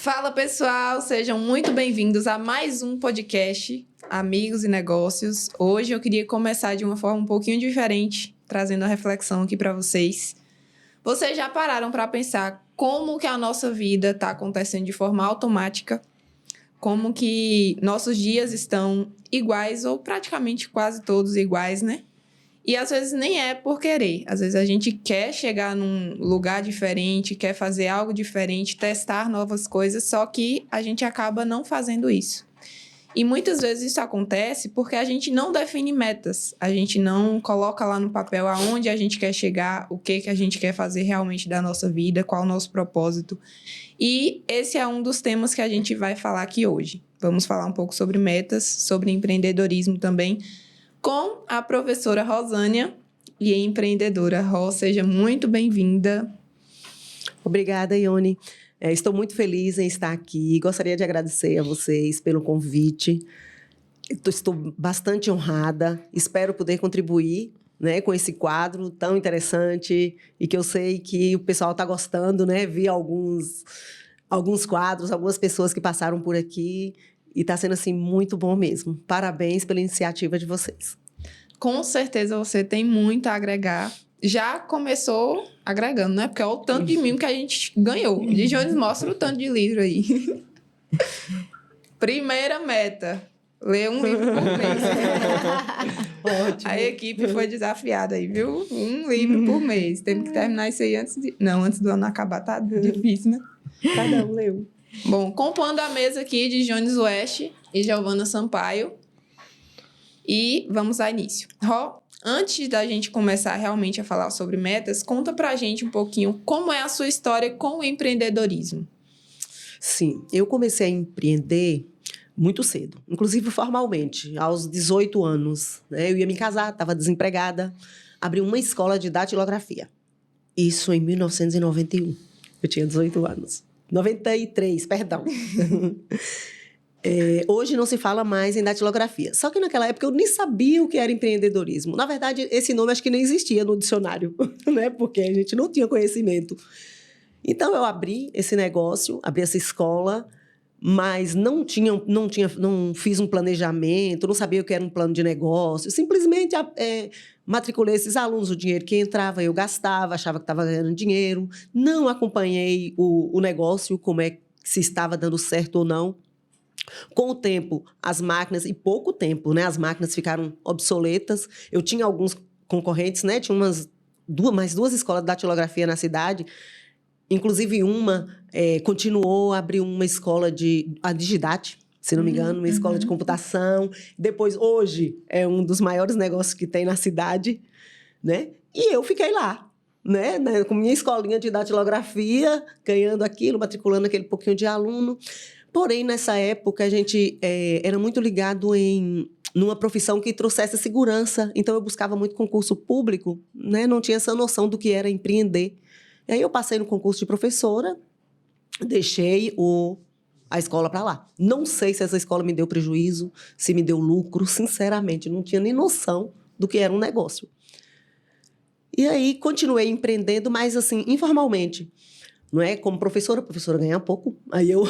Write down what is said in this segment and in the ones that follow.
Fala, pessoal! Sejam muito bem-vindos a mais um podcast Amigos e Negócios. Hoje eu queria começar de uma forma um pouquinho diferente, trazendo a reflexão aqui para vocês. Vocês já pararam para pensar como que a nossa vida está acontecendo de forma automática? Como que nossos dias estão iguais ou praticamente quase todos iguais, né? E às vezes nem é por querer. Às vezes a gente quer chegar num lugar diferente, quer fazer algo diferente, testar novas coisas, só que a gente acaba não fazendo isso. E muitas vezes isso acontece porque a gente não define metas. A gente não coloca lá no papel aonde a gente quer chegar, o que a gente quer fazer realmente da nossa vida, qual o nosso propósito. E esse é um dos temas que a gente vai falar aqui hoje. Vamos falar um pouco sobre metas, sobre empreendedorismo também, com a professora Rosânia e empreendedora. Rô, seja muito bem-vinda. Obrigada, Ione. Estou muito feliz em estar aqui. Gostaria de agradecer a vocês pelo convite. Estou bastante honrada. Espero poder contribuir, né, com esse quadro tão interessante e que eu sei que o pessoal está gostando, né? Vi alguns quadros, algumas pessoas que passaram por aqui. E está sendo, assim, muito bom mesmo. Parabéns pela iniciativa de vocês. Com certeza você tem muito a agregar. Já começou agregando, né? Porque olha o tanto de mimo que a gente ganhou. De Jones mostra o tanto de livro aí. Primeira meta. Ler um livro por mês. Ótimo. A equipe foi desafiada aí, viu? Um livro por mês. Temos que terminar isso aí antes do ano acabar. Tá difícil, né? Cada um leu. Bom, compondo a mesa aqui de Jones West e Giovana Sampaio. E vamos ao início. Ró, antes da gente começar realmente a falar sobre metas, conta pra gente um pouquinho como é a sua história com o empreendedorismo. Sim, eu comecei a empreender muito cedo, inclusive formalmente, aos 18 anos. Né? Eu ia me casar, estava desempregada, abri uma escola de datilografia. Isso em 1991. Eu tinha 18 anos. 93, perdão. Hoje não se fala mais em datilografia. Só que naquela época eu nem sabia o que era empreendedorismo. Na verdade, esse nome acho que nem existia no dicionário, né? Porque a gente não tinha conhecimento. Então, eu abri esse negócio, abri essa escola, mas não fiz um planejamento, não sabia o que era um plano de negócio. Simplesmente matriculei esses alunos, o dinheiro que entrava eu gastava, achava que estava ganhando dinheiro. Não acompanhei o negócio, como é que se estava dando certo ou não. Com o tempo, as máquinas, e pouco tempo, né? As máquinas ficaram obsoletas. Eu tinha alguns concorrentes, né? Tinha mais duas escolas de datilografia na cidade. Inclusive, uma continuou a abrir uma escola a Digidat, se não me engano, uma escola de computação. Depois, hoje, é um dos maiores negócios que tem na cidade, né? E eu fiquei lá, né? Com minha escolinha de datilografia, ganhando aquilo, matriculando aquele pouquinho de aluno. Porém, nessa época, a gente era muito ligado numa profissão que trouxesse segurança. Então, eu buscava muito concurso público, né? Não tinha essa noção do que era empreender. E aí, eu passei no concurso de professora, deixei a escola para lá. Não sei se essa escola me deu prejuízo, se me deu lucro. Sinceramente, não tinha nem noção do que era um negócio. E aí, continuei empreendendo, mas assim, informalmente. Não é? Como professora, a professora ganha pouco. Aí eu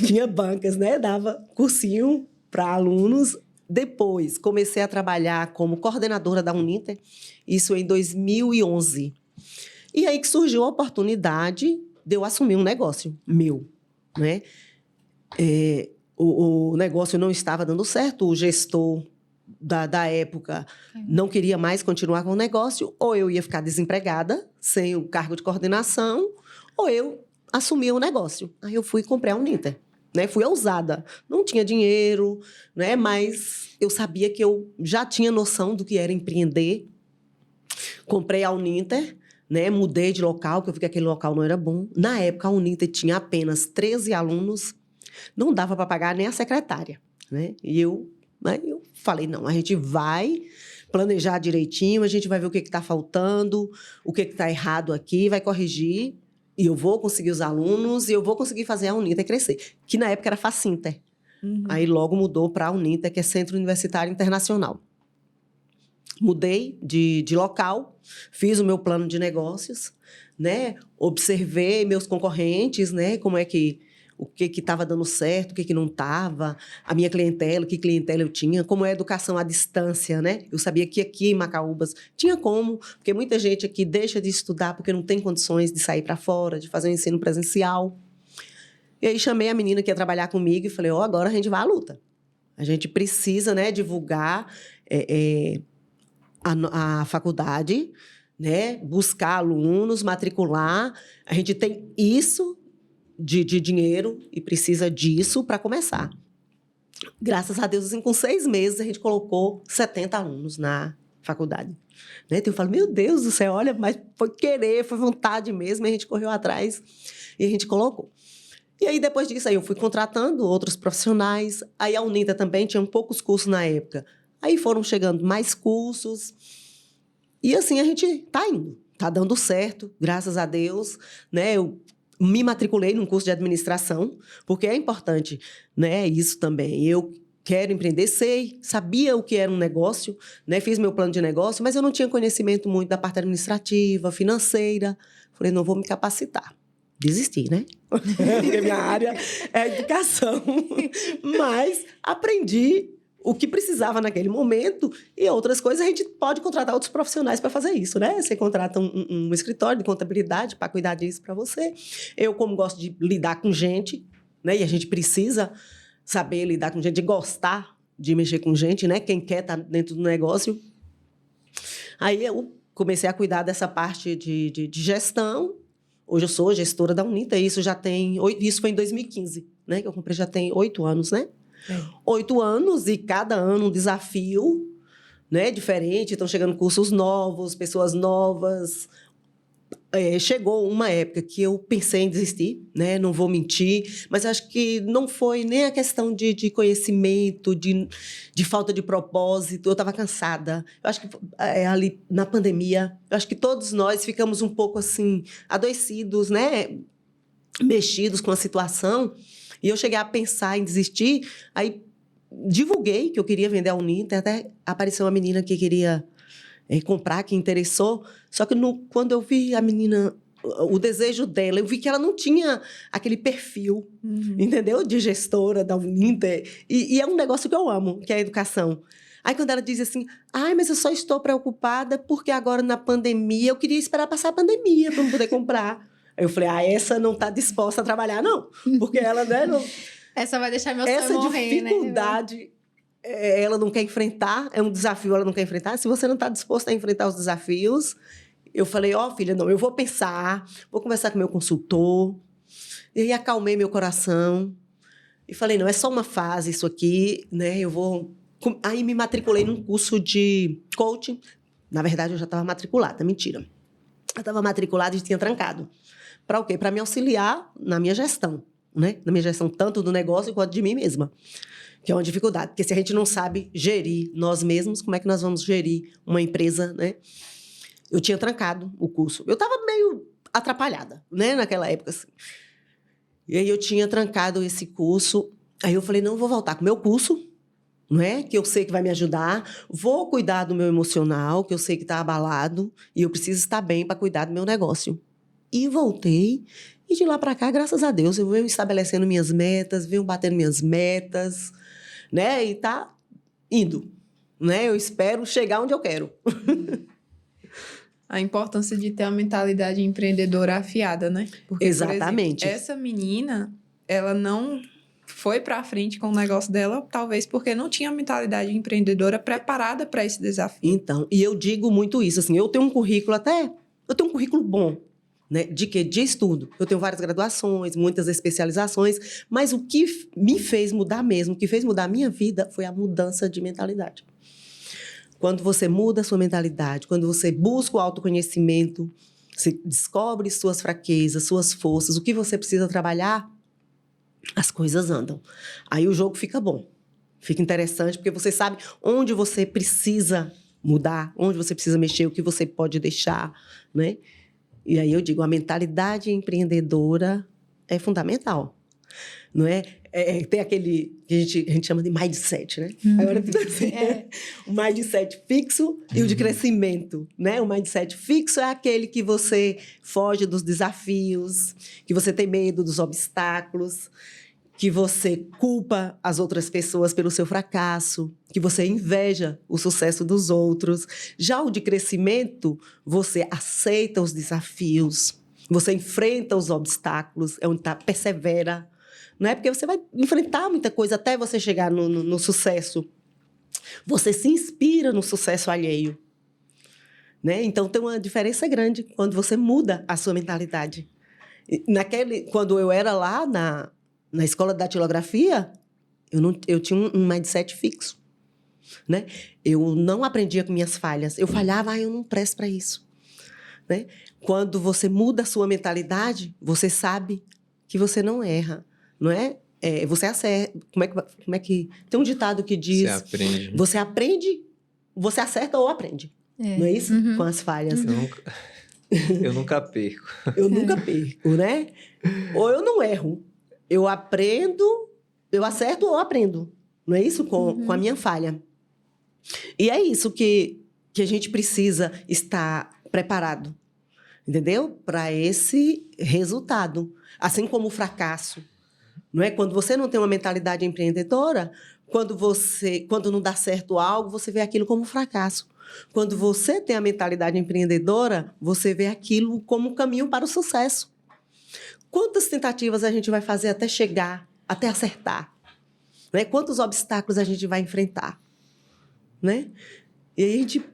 tinha bancas, né? Dava cursinho para alunos. Depois, comecei a trabalhar como coordenadora da Uninter, isso em 2011. E aí que surgiu a oportunidade de eu assumir um negócio meu, né? O negócio não estava dando certo, o gestor da época não queria mais continuar com o negócio, ou eu ia ficar desempregada, sem o cargo de coordenação, ou eu assumia o negócio. Aí eu fui e comprei a Uninter, né? Fui ousada, não tinha dinheiro, né? Mas eu sabia que eu já tinha noção do que era empreender. Comprei a Uninter, né? Mudei de local, porque eu vi que aquele local não era bom. Na época, a Uninter tinha apenas 13 alunos, não dava para pagar nem a secretária, né? E eu falei, não, a gente vai planejar direitinho, a gente vai ver o que está faltando, o que está errado aqui, vai corrigir, e eu vou conseguir os alunos, e eu vou conseguir fazer a Uninter crescer, que na época era Facinter. Aí logo mudou para a Uninter, que é Centro Universitário Internacional. Mudei de local, fiz o meu plano de negócios, né? Observei meus concorrentes, né? Como é que o que estava dando certo, o que não estava, a minha clientela, que clientela eu tinha, como é a educação à distância, né? Eu sabia que aqui em Macaúbas tinha como, porque muita gente aqui deixa de estudar porque não tem condições de sair para fora, de fazer um ensino presencial. E aí chamei a menina que ia trabalhar comigo e falei, agora a gente vai à luta. A gente precisa, né, divulgar a faculdade, né, buscar alunos, matricular. A gente tem isso de dinheiro e precisa disso para começar. Graças a Deus, assim, com 6 meses, a gente colocou 70 alunos na faculdade. Né? Então, eu falo, meu Deus do céu, olha, mas foi querer, foi vontade mesmo, a gente correu atrás e a gente colocou. E aí, depois disso, aí eu fui contratando outros profissionais. Aí a Uninter também tinha poucos cursos na época. Aí foram chegando mais cursos. E assim a gente está indo. Está dando certo, graças a Deus. Né? Eu me matriculei num curso de administração, porque é importante, né? Isso também. Eu quero empreender, sabia o que era um negócio, né? Fiz meu plano de negócio, mas eu não tinha conhecimento muito da parte administrativa, financeira. Falei, não vou me capacitar. Desisti, né? Porque minha área é a educação. Mas aprendi o que precisava naquele momento e outras coisas. A gente pode contratar outros profissionais para fazer isso, né? Você contrata um escritório de contabilidade para cuidar disso para você. Eu, como gosto de lidar com gente, né? E a gente precisa saber lidar com gente, de gostar de mexer com gente, né? Quem quer estar dentro do negócio. Aí eu comecei a cuidar dessa parte de gestão. Hoje eu sou gestora da Uninter, isso foi em 2015, né? Que eu comprei, já tem 8 anos, né? 8 anos e cada ano um desafio, né? Diferente, estão chegando cursos novos, pessoas novas. Chegou uma época que eu pensei em desistir, né? Não vou mentir, mas acho que não foi nem a questão de conhecimento, de falta de propósito. Eu estava cansada. Eu acho que ali na pandemia, eu acho que todos nós ficamos um pouco assim adoecidos, né? Mexidos com a situação. E eu cheguei a pensar em desistir. Aí divulguei que eu queria vender a Uninter, até apareceu uma menina que queria comprar, que interessou. Só que quando eu vi a menina, o desejo dela, eu vi que ela não tinha aquele perfil, entendeu? De gestora da Uninter. E é um negócio que eu amo, que é a educação. Aí quando ela diz assim, mas eu só estou preocupada porque agora na pandemia, eu queria esperar passar a pandemia para eu poder comprar. Aí eu falei, essa não está disposta a trabalhar, não. Porque ela, né, não... Essa vai deixar meu sonho morrer, né? Essa dificuldade... ela não quer enfrentar, é um desafio, ela não quer enfrentar. Se você não está disposta a enfrentar os desafios, eu falei, filha, não, eu vou pensar, vou conversar com meu consultor. E aí acalmei meu coração e falei, não, é só uma fase isso aqui, né? Aí me matriculei num curso de coaching. Na verdade, eu já estava matriculada, mentira. Eu estava matriculada e tinha trancado. Para o quê? Para me auxiliar na minha gestão, né? Na minha gestão tanto do negócio quanto de mim mesma. Que é uma dificuldade, porque se a gente não sabe gerir nós mesmos, como é que nós vamos gerir uma empresa, né? Eu tinha trancado o curso. Eu estava meio atrapalhada, né? Naquela época, assim. E aí eu tinha trancado esse curso. Aí eu falei, não, eu vou voltar com o meu curso, né? Que eu sei que vai me ajudar. Vou cuidar do meu emocional, que eu sei que está abalado. E eu preciso estar bem para cuidar do meu negócio. E voltei. E de lá para cá, graças a Deus, eu venho estabelecendo minhas metas, venho batendo minhas metas, né? E tá indo, né? Eu espero chegar onde eu quero. A importância de ter uma mentalidade empreendedora afiada, né? Porque, exatamente. Por exemplo, essa menina, ela não foi para frente com o negócio dela, talvez porque não tinha mentalidade empreendedora preparada para esse desafio. Então, e eu digo muito isso, assim, eu tenho um currículo bom, né? De quê? De estudo. Eu tenho várias graduações, muitas especializações, mas o que me fez mudar mesmo, o que fez mudar a minha vida foi a mudança de mentalidade. Quando você muda a sua mentalidade, quando você busca o autoconhecimento, você descobre suas fraquezas, suas forças, o que você precisa trabalhar, as coisas andam. Aí o jogo fica bom, fica interessante, porque você sabe onde você precisa mudar, onde você precisa mexer, o que você pode deixar, né? E aí eu digo, a mentalidade empreendedora é fundamental. não é? Tem aquele que a gente chama de mindset, né? Agora tudo assim. O mindset fixo e o de crescimento, né? O mindset fixo é aquele que você foge dos desafios, que você tem medo dos obstáculos, que você culpa as outras pessoas pelo seu fracasso, que você inveja o sucesso dos outros. Já o de crescimento, você aceita os desafios, você enfrenta os obstáculos, é onde persevera. Não é porque você vai enfrentar muita coisa até você chegar no sucesso. Você se inspira no sucesso alheio. Né? Então, tem uma diferença grande quando você muda a sua mentalidade. Quando eu era lá na escola de datilografia, eu tinha um mindset fixo. Né? Eu não aprendia com minhas falhas. Eu falhava, eu não presto para isso. Né? Quando você muda a sua mentalidade, você sabe que você não erra. Não é? Você acerta. Como é que... Tem um ditado que diz... Você aprende. Você aprende, você acerta ou aprende. Não é isso? Uhum. Com as falhas. Eu nunca perco. Eu nunca perco, né? Ou eu não erro. Eu aprendo, eu acerto ou aprendo. Não é isso? Com a minha falha. E é isso que a gente precisa estar preparado. Entendeu? Para esse resultado. Assim como o fracasso. Não é? Quando você não tem uma mentalidade empreendedora, quando não dá certo algo, você vê aquilo como um fracasso. Quando você tem a mentalidade empreendedora, você vê aquilo como um caminho para o sucesso. Quantas tentativas a gente vai fazer até chegar, até acertar? Né? Quantos obstáculos a gente vai enfrentar? Né? E aí a gente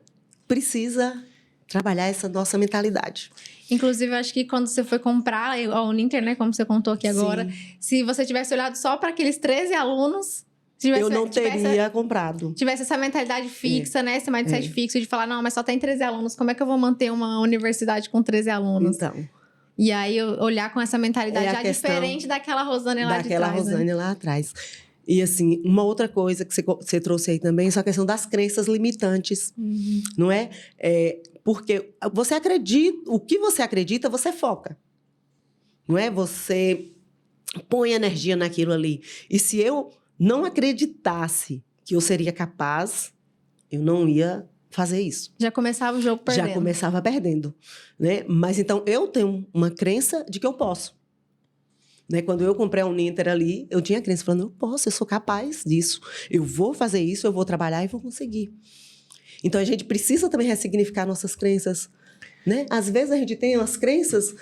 precisa trabalhar essa nossa mentalidade. Inclusive, acho que quando você foi comprar a Uninter, né, como você contou aqui agora, se você tivesse olhado só para aqueles 13 alunos, eu não teria comprado. Tivesse essa mentalidade fixa, né, esse mindset fixo de falar, não, mas só tem 13 alunos, como é que eu vou manter uma universidade com 13 alunos? Então. E aí, olhar com essa mentalidade já diferente daquela Rosânia lá de trás. Daquela Rosânia lá atrás. E, assim, uma outra coisa que você trouxe aí também, é a questão das crenças limitantes, não é? Porque você acredita, o que você acredita, você foca, não é? Você põe energia naquilo ali. E se eu não acreditasse que eu seria capaz, eu não ia fazer isso. Já começava o jogo perdendo. Já começava perdendo, né? Mas, então, eu tenho uma crença de que eu posso. Né? Quando eu comprei a Uninter ali, eu tinha crença falando, eu posso, eu sou capaz disso. Eu vou fazer isso, eu vou trabalhar e vou conseguir. Então, a gente precisa também ressignificar nossas crenças. Né? Às vezes, a gente tem umas crenças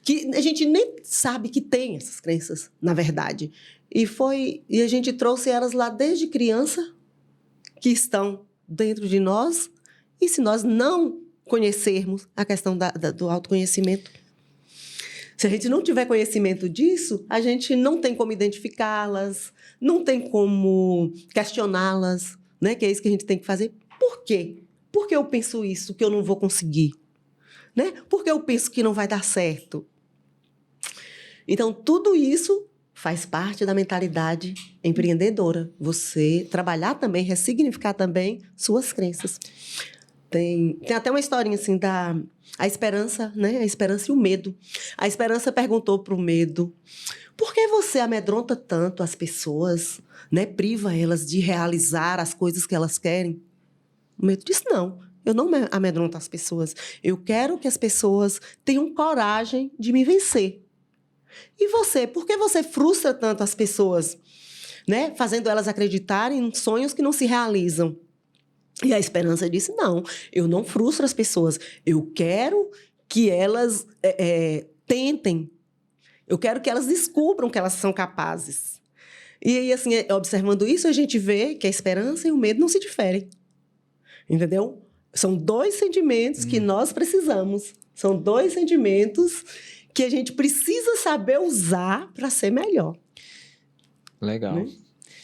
que a gente nem sabe que tem essas crenças, na verdade. E a gente trouxe elas lá desde criança, que estão dentro de nós. E se nós não conhecermos a questão do autoconhecimento, se a gente não tiver conhecimento disso, a gente não tem como identificá-las, não tem como questioná-las, né? Que é isso que a gente tem que fazer. Por quê? Por que eu penso isso, que eu não vou conseguir? Né? Por que eu penso que não vai dar certo? Então, tudo isso faz parte da mentalidade empreendedora. Você trabalhar também, ressignificar também suas crenças. Tem até uma historinha assim a esperança, né? A esperança e o medo. A esperança perguntou para o medo: por que você amedronta tanto as pessoas, né? Priva elas de realizar as coisas que elas querem? O medo disse: não, eu não amedronto as pessoas. Eu quero que as pessoas tenham coragem de me vencer. E você? Por que você frustra tanto as pessoas, né? Fazendo elas acreditarem em sonhos que não se realizam? E a esperança disse, não, eu não frustro as pessoas. Eu quero que elas tentem. Eu quero que elas descubram que elas são capazes. E aí, assim, observando isso, a gente vê que a esperança e o medo não se diferem. Entendeu? São dois sentimentos que nós precisamos. São dois sentimentos que a gente precisa saber usar para ser melhor. Legal. Né?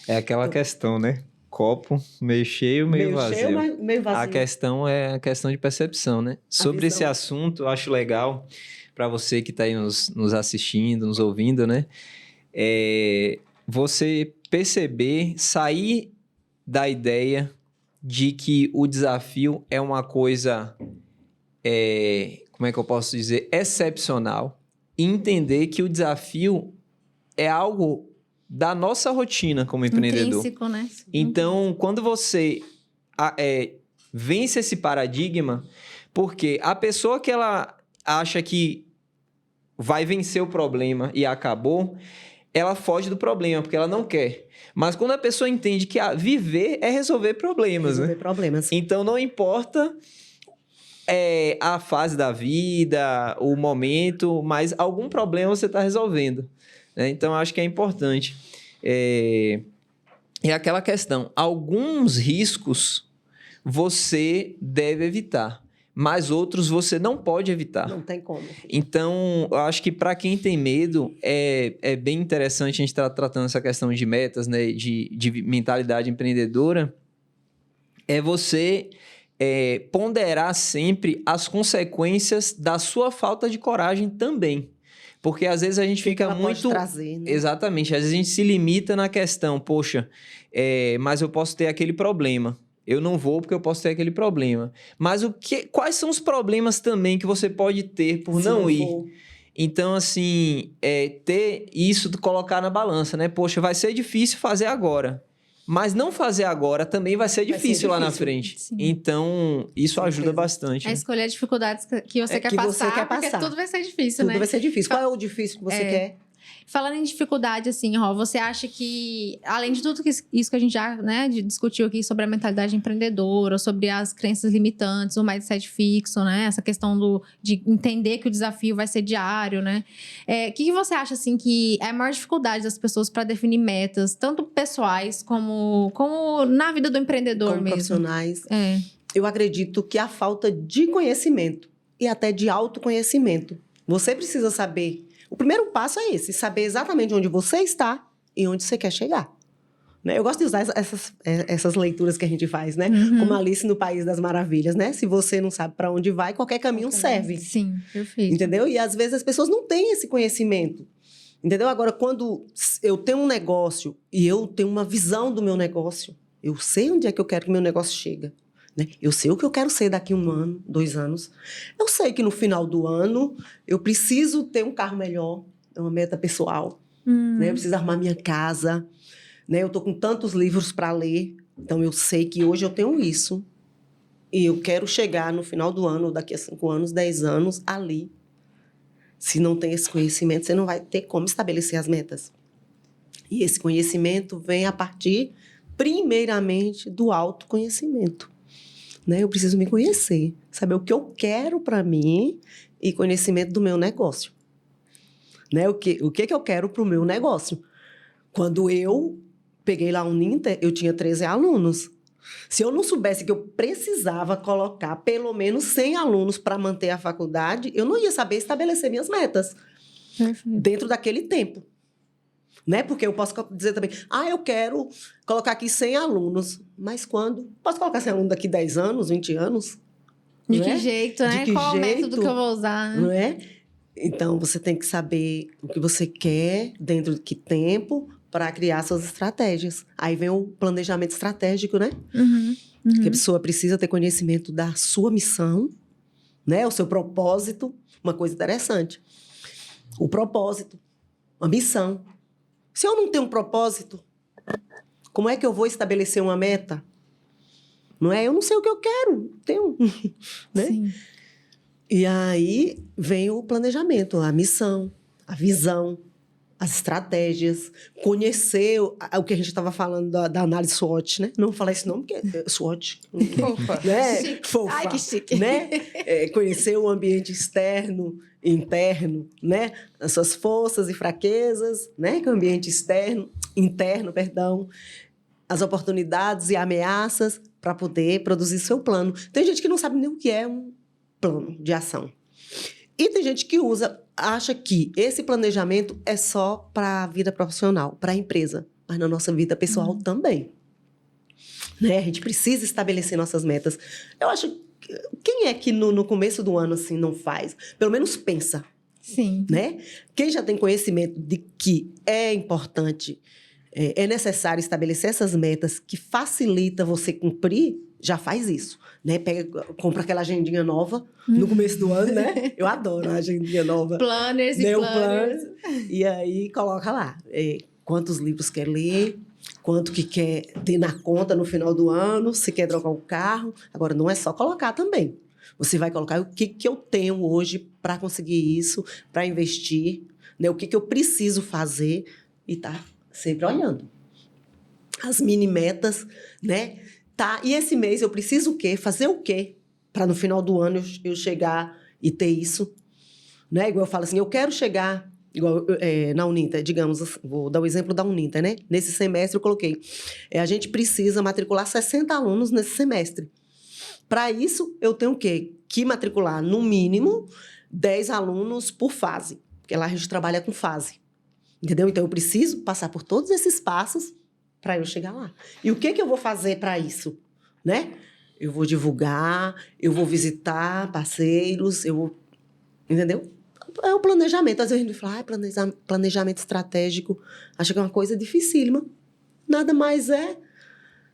É aquela questão, né? Copo meio cheio, meio vazio. Cheio, meio vazio. A questão é a questão de percepção, né? Sobre esse assunto, eu acho legal, para você que está aí nos assistindo, nos ouvindo, né? Você perceber, sair da ideia de que o desafio é uma coisa, como é que eu posso dizer, excepcional, e entender que o desafio é algo da nossa rotina como empreendedor. Intrínseco, né? Então, quando você vence esse paradigma, porque a pessoa que ela acha que vai vencer o problema e acabou, ela foge do problema, porque ela não quer. Mas quando a pessoa entende que viver é resolver problemas, Resolver né? problemas. Então, não importa a fase da vida, o momento, mas algum problema você está resolvendo, né? Então, acho que é importante. E aquela questão, alguns riscos você deve evitar, mas outros você não pode evitar. Não tem como. Então, eu acho que para quem tem medo, é bem interessante a gente estar tratando essa questão de metas, né, de mentalidade empreendedora, você ponderar sempre as consequências da sua falta de coragem também. Porque às vezes a gente fica ela muito... pode trazer, né? Exatamente. Às vezes a gente se limita na questão, poxa, mas eu posso ter aquele problema. Eu não vou porque eu posso ter aquele problema. Mas quais são os problemas também que você pode ter por Se não ir? for. Então, assim, ter isso, colocar na balança, né? Poxa, vai ser difícil fazer agora. Mas não fazer agora também vai ser difícil lá na frente. Sim. Então, isso ajuda bastante. É escolher as dificuldades que você quer que passar, você quer porque passar. tudo vai ser difícil, Tudo né? vai ser difícil. Qual é o difícil que você quer? Falando em dificuldade, assim, Ró, você acha que, além de tudo isso que a gente já, né, discutiu aqui sobre a mentalidade empreendedora, sobre as crenças limitantes, o mindset fixo, né, essa questão de entender que o desafio vai ser diário, né, o que você acha, assim, que é a maior dificuldade das pessoas para definir metas, tanto pessoais como na vida do empreendedor Como mesmo? profissionais. É. Eu acredito que a falta de conhecimento e até de autoconhecimento. Você precisa saber. O primeiro passo é esse, saber exatamente onde você está e onde você quer chegar. Né? Eu gosto de usar essas leituras que a gente faz, né? Uhum. Como Alice no País das Maravilhas, né? Se você não sabe para onde vai, qualquer caminho serve. Sim, perfeito. Entendeu? E às vezes as pessoas não têm esse conhecimento. Entendeu? Agora, quando eu tenho um negócio e eu tenho uma visão do meu negócio, eu sei onde é que eu quero que o meu negócio chegue. Né? Eu sei o que eu quero ser daqui 1 ano, 2 anos. Eu sei que no final do ano eu preciso ter um carro melhor, é uma meta pessoal. Né? Eu preciso arrumar minha casa. Né? Eu estou com tantos livros para ler, então eu sei que hoje eu tenho isso. E eu quero chegar no final do ano, daqui a 5 anos, 10 anos, ali. Se não tem esse conhecimento, você não vai ter como estabelecer as metas. E esse conhecimento vem a partir, primeiramente, do autoconhecimento. Né? Eu preciso me conhecer, saber o que eu quero para mim e conhecimento do meu negócio. Né? O que eu quero para o meu negócio. Quando eu peguei lá um Ninter, eu tinha 13 alunos. Se eu não soubesse que eu precisava colocar pelo menos 100 alunos para manter a faculdade, eu não ia saber estabelecer minhas metas. Perfeito. Dentro daquele tempo. Né? Porque eu posso dizer também, eu quero colocar aqui 100 alunos. Mas quando? Posso colocar 100 alunos daqui 10 anos, 20 anos? De Não que é? jeito, né? De que Qual o jeito? método que eu vou usar, né? Não é? Então, você tem que saber o que você quer, dentro de que tempo, para criar suas estratégias. Aí vem o planejamento estratégico, né? Que a pessoa precisa ter conhecimento da sua missão, né? O seu propósito. Uma coisa interessante. O propósito, a missão. Se eu não tenho um propósito, como é que eu vou estabelecer uma meta? Não é? Eu não sei o que eu quero. Tenho, né? Sim. E aí vem o planejamento, a missão, a visão, as estratégias, conhecer o que a gente estava falando da análise SWOT, né? Não vou falar esse nome, porque é SWOT. Fofa. Né? Chique. Fofa, Ai, que chique. né? Conhecer o ambiente externo e interno, né? As suas forças e fraquezas, né? Que é o ambiente interno, as oportunidades e ameaças para poder produzir seu plano. Tem gente que não sabe nem o que é um plano de ação. E tem gente que acha que esse planejamento é só para a vida profissional, para a empresa, mas na nossa vida pessoal também. Né? A gente precisa estabelecer nossas metas. Eu acho que quem é que no começo do ano assim não faz? Pelo menos pensa. Sim. Né? Quem já tem conhecimento de que é importante, é necessário estabelecer essas metas que facilita você cumprir, já faz isso, né? Compra aquela agendinha nova no começo do ano, né? Eu adoro a agendinha nova. Planners e Meu planners. E aí coloca lá quantos livros quer ler, quanto que quer ter na conta no final do ano, se quer trocar o carro. Agora, não é só colocar também. Você vai colocar o que eu tenho hoje para conseguir isso, para investir, né? O que eu preciso fazer e tá sempre olhando. As mini metas, né? Tá, e esse mês eu preciso o quê? Fazer o quê? Para no final do ano eu chegar e ter isso. Né? Igual eu falo assim, eu quero chegar... Igual na Uninter, digamos, vou dar o exemplo da Uninter, né? Nesse semestre eu coloquei, a gente precisa matricular 60 alunos nesse semestre. Para isso, eu tenho o quê? Que matricular, no mínimo, 10 alunos por fase. Porque lá a gente trabalha com fase. Entendeu? Então, eu preciso passar por todos esses passos para eu chegar lá. E o que eu vou fazer para isso? Né? Eu vou divulgar, eu vou visitar parceiros, eu vou... Entendeu? É o planejamento. Às vezes a gente fala, planejamento estratégico. Acho que é uma coisa dificílima. Nada mais é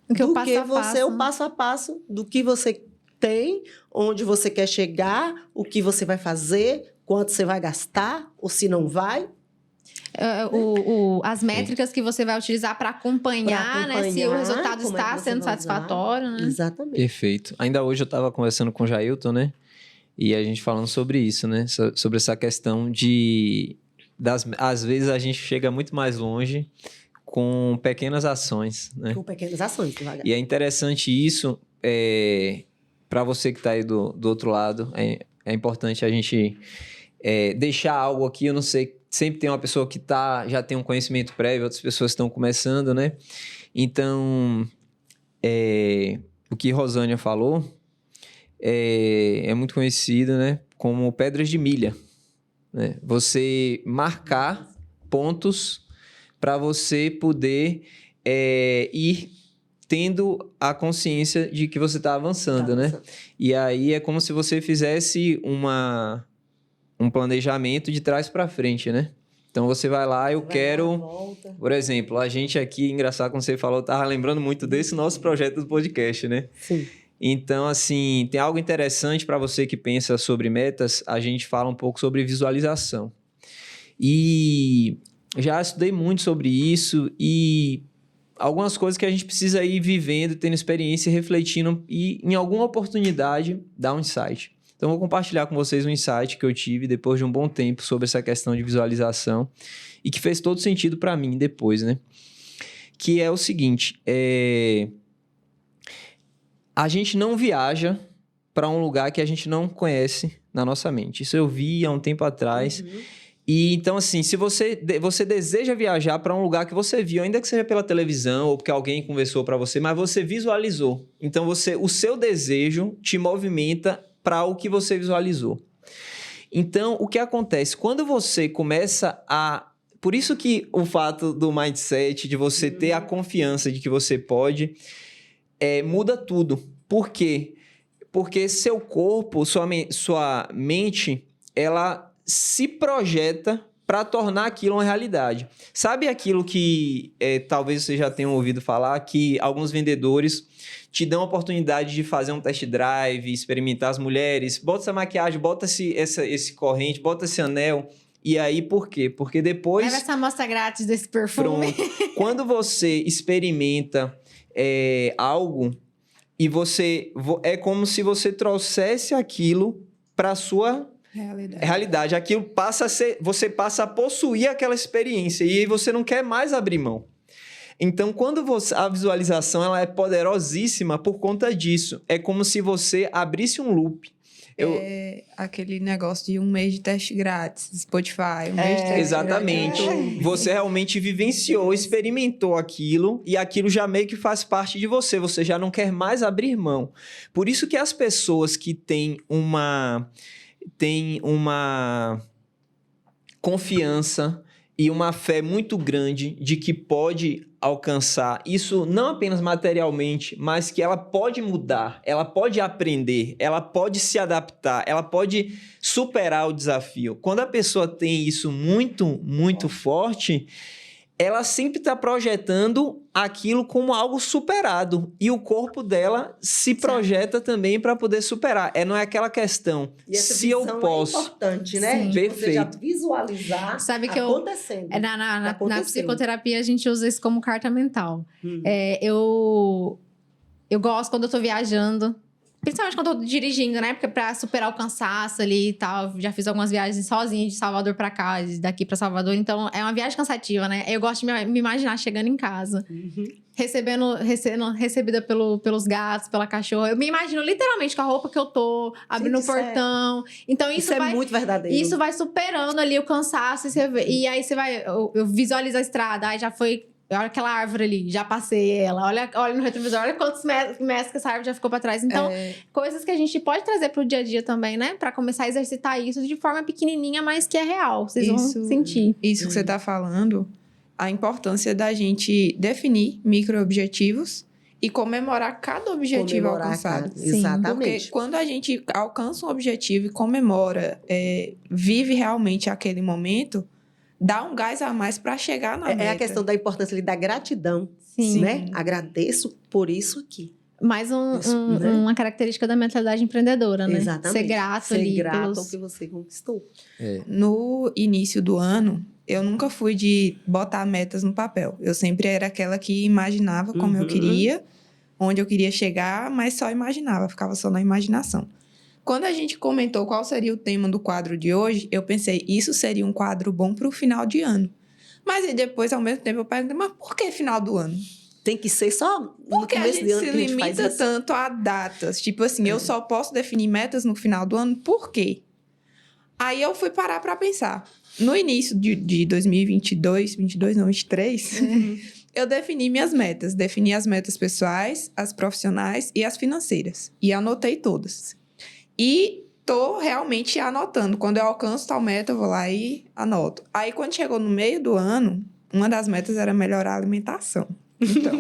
do que o passo a passo do que você tem, onde você quer chegar, o que você vai fazer, quanto você vai gastar, ou se não vai. As métricas que você vai utilizar para acompanhar, né? Se o resultado está sendo satisfatório, né? Exatamente. Perfeito. Ainda hoje eu estava conversando com o Jailton, né? E a gente falando sobre isso, né? Sobre essa questão às vezes a gente chega muito mais longe com pequenas ações, né? Com pequenas ações, devagar. E é interessante isso, para você que está aí do outro lado, é importante a gente deixar algo aqui, eu não sei, sempre tem uma pessoa que já tem um conhecimento prévio, outras pessoas estão começando, né? Então, o que Rosânia falou é muito conhecido, né? Como pedras de milha, né? Você marcar pontos para você poder ir tendo a consciência de que você está avançando, né? E aí é como se você fizesse um planejamento de trás para frente, né? Então você vai lá, por exemplo, a gente aqui, engraçado como você falou, estava lembrando muito desse nosso projeto do podcast, né? Sim. Então, assim, tem algo interessante para você que pensa sobre metas, a gente fala um pouco sobre visualização. E já estudei muito sobre isso e algumas coisas que a gente precisa ir vivendo, tendo experiência, refletindo e, em alguma oportunidade, dar um insight. Então, vou compartilhar com vocês um insight que eu tive depois de um bom tempo sobre essa questão de visualização e que fez todo sentido para mim depois, né? Que é o seguinte, a gente não viaja para um lugar que a gente não conhece na nossa mente. Isso eu vi há um tempo atrás. Uhum. E então, assim, se você deseja viajar para um lugar que você viu, ainda que seja pela televisão ou porque alguém conversou para você, mas você visualizou. Então, o seu desejo te movimenta para o que você visualizou. Então, o que acontece? Quando você começa a... Por isso que o fato do mindset, de você ter a confiança de que você pode... muda tudo. Por quê? Porque seu corpo, sua mente, ela se projeta para tornar aquilo uma realidade. Sabe aquilo que talvez você já tenha ouvido falar, que alguns vendedores te dão a oportunidade de fazer um test drive, experimentar as mulheres, bota essa maquiagem, bota esse corrente, bota esse anel... E aí, por quê? Porque depois... Leva essa amostra grátis desse perfume. Pronto. Quando você experimenta algo e é como se você trouxesse aquilo para a sua realidade. Aquilo passa a ser... Você passa a possuir aquela experiência e aí você não quer mais abrir mão. Então, quando a visualização ela é poderosíssima por conta disso. É como se você abrisse um loop. Aquele negócio de 1 mês de teste grátis, Spotify, 1 mês de teste exatamente. grátis. Você realmente vivenciou, experimentou aquilo e aquilo já meio que faz parte de você. Você já não quer mais abrir mão. Por isso que as pessoas que têm uma confiança e uma fé muito grande de que pode alcançar isso não apenas materialmente, mas que ela pode mudar, ela pode aprender, ela pode se adaptar, ela pode superar o desafio. Quando a pessoa tem isso muito, muito forte, ela sempre está projetando aquilo como algo superado. E o corpo dela se projeta também para poder superar. Não é aquela questão, E essa se eu visão posso... é importante, né? Sim. De você já Perfeito. visualizar Sabe que acontecendo. Na Acontecendo. psicoterapia, a gente usa isso como carta mental. Hum. Eu gosto quando eu tô viajando, principalmente quando eu tô dirigindo, né? Porque pra superar o cansaço ali e tal. Já fiz algumas viagens sozinha de Salvador pra cá, daqui pra Salvador. Então, é uma viagem cansativa, né? Eu gosto de me imaginar chegando em casa, sendo recebida pelos gatos, pela cachorra. Eu me imagino literalmente com a roupa que eu tô, abrindo o Gente, isso é- portão. Então, Isso é muito verdadeiro. isso vai superando ali o cansaço. E aí você vai... Eu visualizo a estrada, aí já foi... Olha aquela árvore ali, já passei ela. Olha no retrovisor, olha quantos metros que essa árvore já ficou pra trás. Então, coisas que a gente pode trazer pro dia a dia também, né? Pra começar a exercitar isso de forma pequenininha, mas que é real. Vocês vão sentir. Isso que você está falando, a importância da gente definir micro-objetivos e comemorar cada objetivo Comemorar alcançado. cada- Sim, Exatamente. Porque quando a gente alcança um objetivo e comemora, vive realmente aquele momento, dá um gás a mais para chegar na meta. É a questão da importância ali, da gratidão, Sim. né? Agradeço por isso aqui. Mais Isso, né? uma característica da mentalidade empreendedora, né? Exatamente. Ser grato Ser ali. grato ao que você conquistou. No início do ano, eu nunca fui de botar metas no papel. Eu sempre era aquela que imaginava como eu queria, onde eu queria chegar, mas só imaginava, ficava só na imaginação. Quando a gente comentou qual seria o tema do quadro de hoje, eu pensei, isso seria um quadro bom para o final de ano. Mas aí depois, ao mesmo tempo, eu perguntei, mas por que final do ano? Tem que ser só no Porque a começo gente de ano se que a gente faz limita isso. tanto a datas. Tipo assim, eu só posso definir metas no final do ano, por quê? Aí eu fui parar para pensar. No início de 2022, 23, eu defini minhas metas. Defini as metas pessoais, as profissionais e as financeiras. E anotei todas. E tô realmente anotando. Quando eu alcanço tal meta, eu vou lá e anoto. Aí, quando chegou no meio do ano, uma das metas era melhorar a alimentação. Então...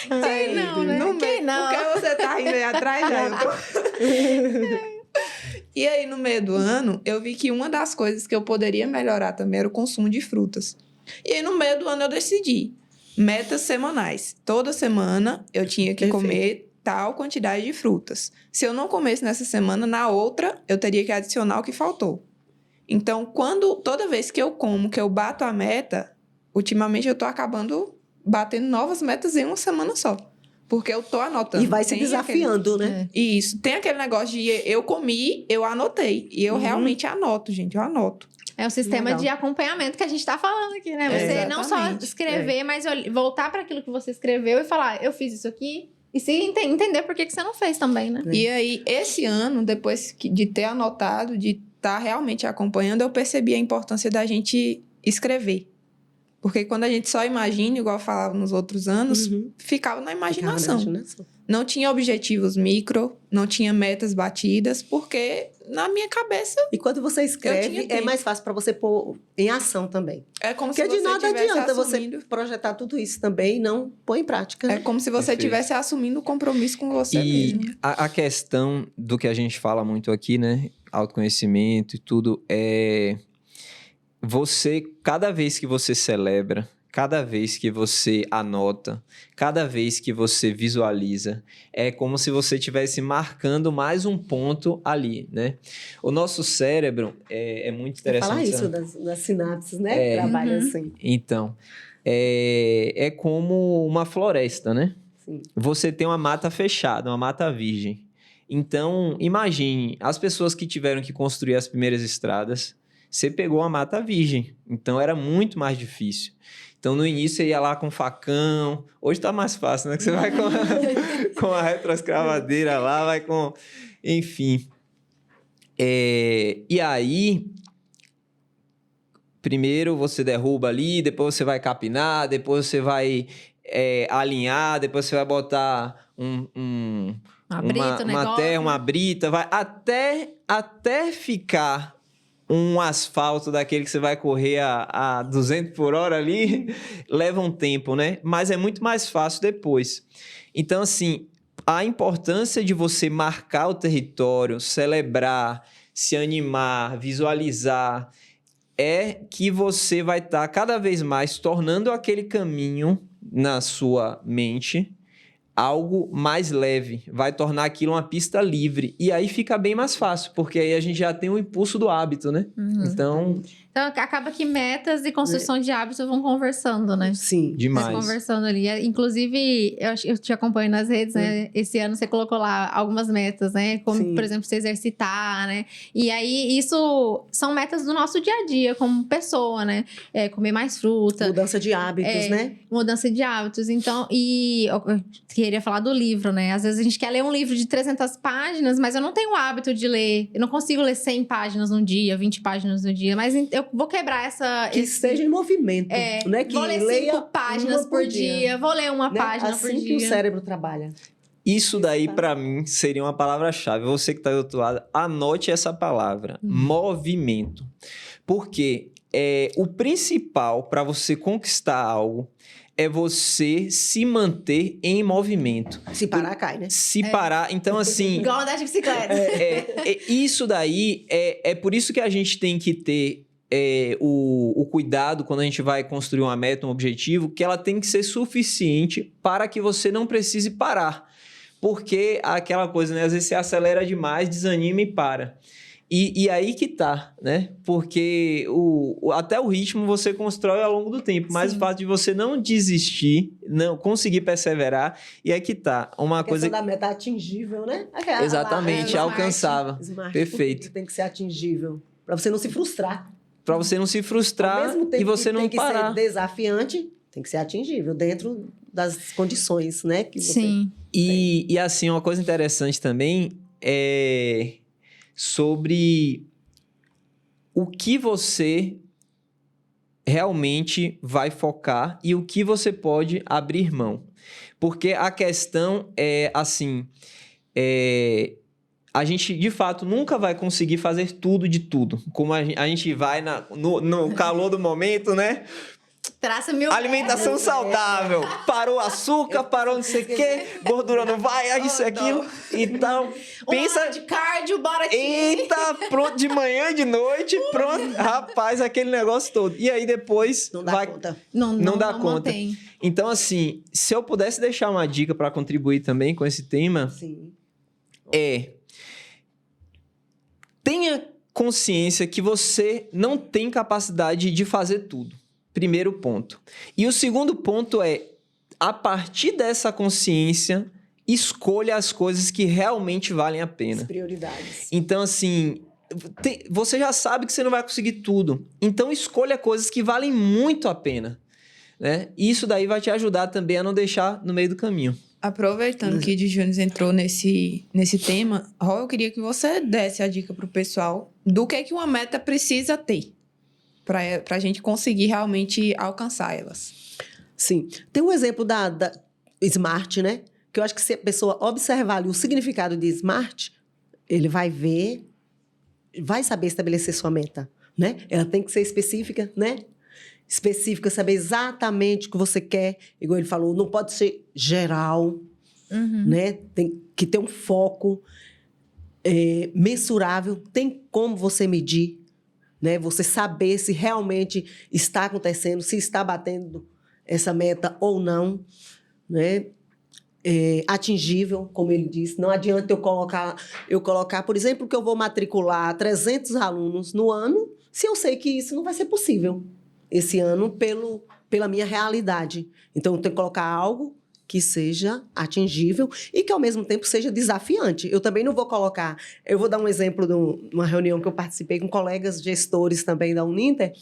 Quem não, né? Quem não? Porque você tá indo aí atrás, já. E aí, no meio do ano, eu vi que uma das coisas que eu poderia melhorar também era o consumo de frutas. E aí, no meio do ano, eu decidi. Metas semanais. Toda semana, eu tinha que comer tal quantidade de frutas. Se eu não comesse nessa semana, na outra, eu teria que adicionar o que faltou. Então, toda vez que eu como, que eu bato a meta, ultimamente eu tô acabando batendo novas metas em uma semana só. Porque eu tô anotando. E vai se Tem desafiando, né? Isso. Tem aquele negócio de eu comi, eu anotei. E eu realmente anoto, gente. Eu anoto. É o sistema Legal. de acompanhamento que a gente tá falando aqui, né? Você não só Exatamente. escrever, mas voltar para aquilo que você escreveu e falar, eu fiz isso aqui. E se entender por que você não fez também, né? E aí, esse ano, depois de ter anotado, de estar realmente acompanhando, eu percebi a importância da gente escrever. Porque quando a gente só imagina, igual eu falava nos outros anos, ficava na imaginação. Não tinha objetivos micro, não tinha metas batidas, porque na minha cabeça E quando você Eu escreve, tinha é tempo. mais fácil para você pôr em ação também. é como Porque se de você nada tivesse adianta assumindo... você projetar tudo isso também e não pôr em prática. É Né? como se você Perfeito. estivesse assumindo o compromisso com você E mesmo. a questão do que a gente fala muito aqui, né? Autoconhecimento e tudo, você, cada vez que você celebra, cada vez que você anota, cada vez que você visualiza, é como se você estivesse marcando mais um ponto ali, né? O nosso cérebro é muito interessante. Falar isso sabe? das sinapses, né? Trabalha Uhum. assim. Então, é como uma floresta, né? Sim. Você tem uma mata fechada, uma mata virgem. Então, imagine, as pessoas que tiveram que construir as primeiras estradas, você pegou uma mata virgem. Então, era muito mais difícil. Então, no início, você ia lá com facão. Hoje tá mais fácil, né? Que você vai com a retroescravadeira lá, vai com... Enfim. E aí... Primeiro você derruba ali, depois você vai capinar, depois você vai alinhar, depois você vai botar uma terra, uma brita, vai até ficar um asfalto daquele que você vai correr a 200 por hora ali, leva um tempo, né? Mas é muito mais fácil depois. Então, assim, a importância de você marcar o território, celebrar, se animar, visualizar... é que você vai estar cada vez mais tornando aquele caminho na sua mente algo mais leve, vai tornar aquilo uma pista livre. E aí fica bem mais fácil, porque aí a gente já tem o impulso do hábito, né? Então, acaba que metas e construção de hábitos vão conversando, né? Sim. demais. Conversando ali. Inclusive, eu te acompanho nas redes, né? Esse ano você colocou lá algumas metas, né? Como, Sim. por exemplo, se exercitar, né? E aí, isso são metas do nosso dia a dia, como pessoa, né? Comer mais fruta. Mudança de hábitos, né? Mudança de hábitos. Então, e eu queria falar do livro, né? Às vezes a gente quer ler um livro de 300 páginas, mas eu não tenho o hábito de ler. Eu não consigo ler 100 páginas num dia, 20 páginas no dia. Mas eu vou quebrar Que esteja em movimento, né? Que vou ler leia 5 páginas uma por dia. Vou ler uma né? página assim por dia. que o cérebro trabalha. Isso daí, para mim, seria uma palavra-chave. Você que está do outro lado, anote essa palavra. Movimento. Porque o principal para você conquistar algo é você se manter em movimento. Se parar, cai, né? Se parar... Então, assim... Igual andar de bicicleta. Isso daí, é por isso que a gente tem que ter o cuidado quando a gente vai construir uma meta, um objetivo, que ela tem que ser suficiente para que você não precise parar. Porque aquela coisa, né? Às vezes você acelera demais, desanima e para. E aí que tá, né? Porque até o ritmo você constrói ao longo do tempo, mas o fato de você não desistir, não conseguir perseverar, e aí que tá. Uma coisa da meta atingível, né? exatamente, alcançável. Smart. Perfeito. Tem que ser atingível. Para você não se frustrar. Para você não se Ao frustrar mesmo tempo e você que não tem que parar. ser desafiante, tem que ser atingível dentro das condições, né? Que você... Sim. E assim, uma coisa interessante também é sobre o que você realmente vai focar e o que você pode abrir mão. Porque a questão é assim, a gente de fato nunca vai conseguir fazer tudo de tudo. Como a gente vai no calor do momento, né? Traça mil Alimentação metas. saudável. Parou açúcar, parou não sei o quê, gordura não vai, isso e aquilo. Então, pensa... Hora de cardio, bora time. Eita, pronto, de manhã, de noite, pronto. Rapaz, aquele negócio todo. E aí depois... Não dá conta. Não dá conta. Mantém. Então, assim, se eu pudesse deixar uma dica para contribuir também com esse tema, Sim. tenha consciência que você não tem capacidade de fazer tudo. Primeiro ponto. E o segundo ponto é, a partir dessa consciência, escolha as coisas que realmente valem a pena. As prioridades. Então, assim, você já sabe que você não vai conseguir tudo. Então, escolha coisas que valem muito a pena. Né? E isso daí vai te ajudar também a não deixar no meio do caminho. Aproveitando que o Djones entrou nesse tema, Rô, eu queria que você desse a dica pro pessoal do que uma meta precisa ter para a gente conseguir realmente alcançar elas. Sim. Tem um exemplo da Smart, né? Que eu acho que se a pessoa observar ali o significado de Smart, ele vai ver, vai saber estabelecer sua meta, né? Ela tem que ser específica, né? Específica, saber exatamente o que você quer. Igual ele falou, não pode ser geral, né? Tem que ter um foco mensurável. Tem como você medir, né? Você saber se realmente está acontecendo, se está batendo essa meta ou não, né? Atingível, como ele disse. Não adianta eu colocar, por exemplo, que eu vou matricular 300 alunos no ano, se eu sei que isso não vai ser possível esse ano pela minha realidade. Então, eu tenho que colocar algo que seja atingível e que, ao mesmo tempo, seja desafiante. Eu também não vou colocar... Eu vou dar um exemplo de uma reunião que eu participei com colegas gestores também da Uninter,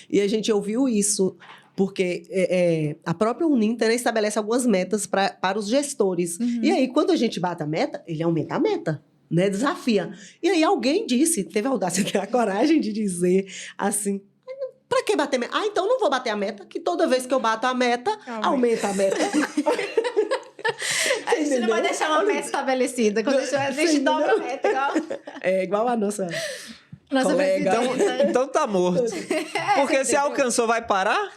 e a gente ouviu isso, porque a própria Uninter estabelece algumas metas para os gestores. E aí, quando a gente bate a meta, ele aumenta a meta, né? Desafia. E aí, alguém teve a audácia, teve a coragem de dizer assim... Para que bater a meta? Então não vou bater a meta, que toda vez que eu bato a meta, aumenta a meta. A gente não vai deixar uma meta estabelecida. Quando a gente dobra a meta, igual... Igual a nossa colega. Então tá morto. Porque se alcançou, vai parar?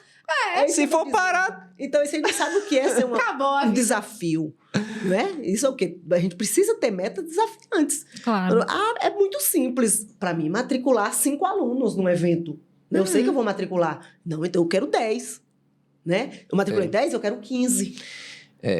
Se for parar... Então, isso a gente sabe o que é ser um desafio, né? Isso é o quê? A gente precisa ter metas desafiantes. Claro. É muito simples, para mim, matricular 5 alunos num evento, Né? Eu sei que eu vou matricular. Não, então eu quero 10. Né? Eu matriculei 10, eu quero 15.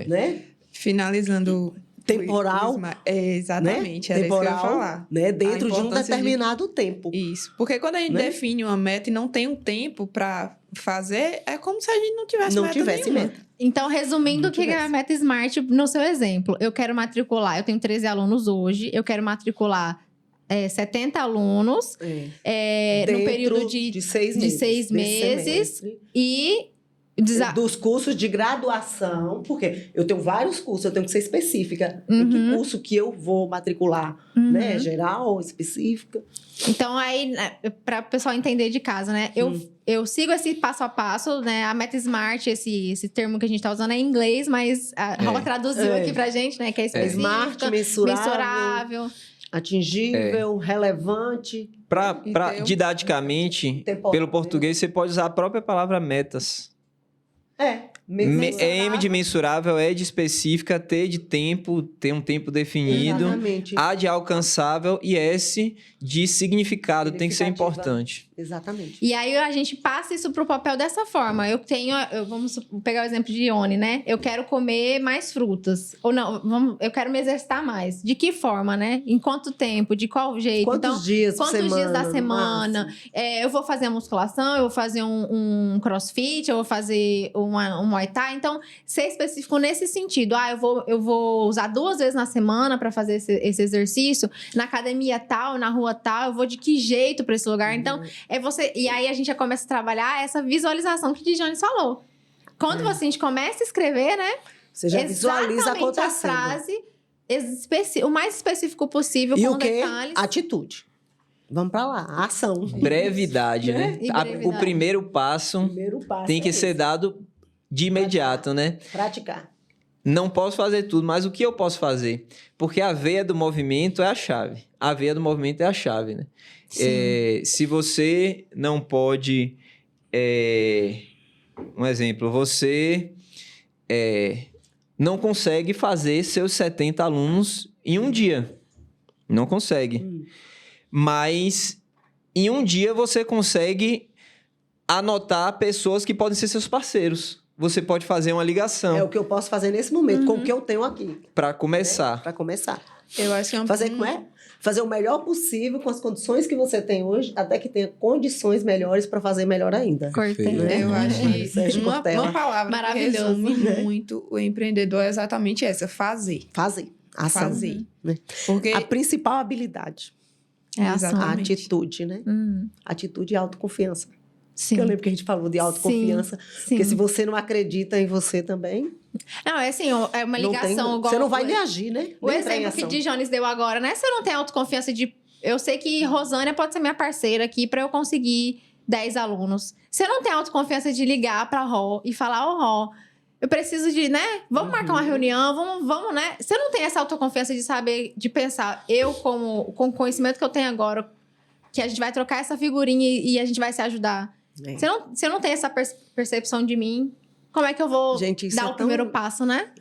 Né? Finalizando... Temporal. Exatamente, né? era Temporal, isso que eu ia falar. Né? Dentro de um importância determinado tempo. Isso. Porque quando a gente Né? define uma meta e não tem um tempo para fazer, é como se a gente não tivesse meta nenhuma. meta. Então, resumindo, o que é a meta SMART no seu exemplo? Eu quero matricular, eu tenho 13 alunos hoje, eu quero matricular 70 alunos no período de 6 meses. 6 meses e... Dos cursos de graduação, porque eu tenho vários cursos, eu tenho que ser específica. Em que curso que eu vou matricular, né? Geral, específica. Então, aí, para o pessoal entender de casa, né? Eu sigo esse passo a passo, né? A meta SMART, esse termo que a gente está usando é em inglês, mas a Raul traduziu aqui pra gente, né? Que é específica, SMART, mensurável, atingível, relevante. Didaticamente, pelo português, você pode usar a própria palavra metas. M de mensurável, E de específica, T de tempo, tem um tempo definido. Exatamente. A de alcançável e S de significado, tem que ser importante. Exatamente. E aí a gente passa isso pro papel dessa forma. Vamos pegar o exemplo de Ione, né? Eu quero comer mais frutas. Ou não, eu quero me exercitar mais. De que forma, né? Em quanto tempo? De qual jeito? Quantos dias da semana? Eu vou fazer a musculação, eu vou fazer um crossfit, eu vou fazer um Muay Thai. Então, ser específico nesse sentido. Eu vou usar 2 vezes na semana para fazer esse exercício. Na academia tal, na rua tal. Eu vou de que jeito para esse lugar? Então, e aí a gente já começa a trabalhar essa visualização que o Djonis falou. Quando a gente começa a escrever, né? Você já visualiza acontecendo. A frase o mais específico possível, e com o quê? detalhes. Atitude. Vamos pra lá, ação. Brevidade, né? Brevidade. O primeiro passo tem que ser dado de imediato, né? Praticar. Não posso fazer tudo, mas o que eu posso fazer? Porque a veia do movimento é a chave. A veia do movimento é a chave, né? Se você não pode... um exemplo, você não consegue fazer seus 70 alunos em um dia. Não consegue. Mas em um dia você consegue anotar pessoas que podem ser seus parceiros. Você pode fazer uma ligação. É o que eu posso fazer nesse momento, com o que eu tenho aqui. Para começar. Para começar. Eu acho que fazer o melhor possível com as condições que você tem hoje, até que tenha condições melhores para fazer melhor ainda. Cortei. Né? Eu acho que uma palavra que resume muito o empreendedor é exatamente essa: fazer. Fazer. Ação. Fazer. Né? Porque a principal habilidade é a ação. a atitude, né? Atitude e autoconfiança. Sim. Eu lembro que a gente falou de autoconfiança. Sim. Porque se você não acredita em você também... Não, é assim, é uma ligação... você não vai nem agir, né? O exemplo que Djonis deu agora, né? Você não tem autoconfiança de... Eu sei que Rosânia pode ser minha parceira aqui para eu conseguir 10 alunos. Você não tem autoconfiança de ligar pra Ró e falar, Ró, eu preciso de, né? Vamos marcar uma reunião, vamos, né? Você não tem essa autoconfiança de saber, de pensar, com o conhecimento que eu tenho agora, que a gente vai trocar essa figurinha e a gente vai se ajudar. Você não tem essa percepção de mim, como é que eu vou dar o primeiro passo, né?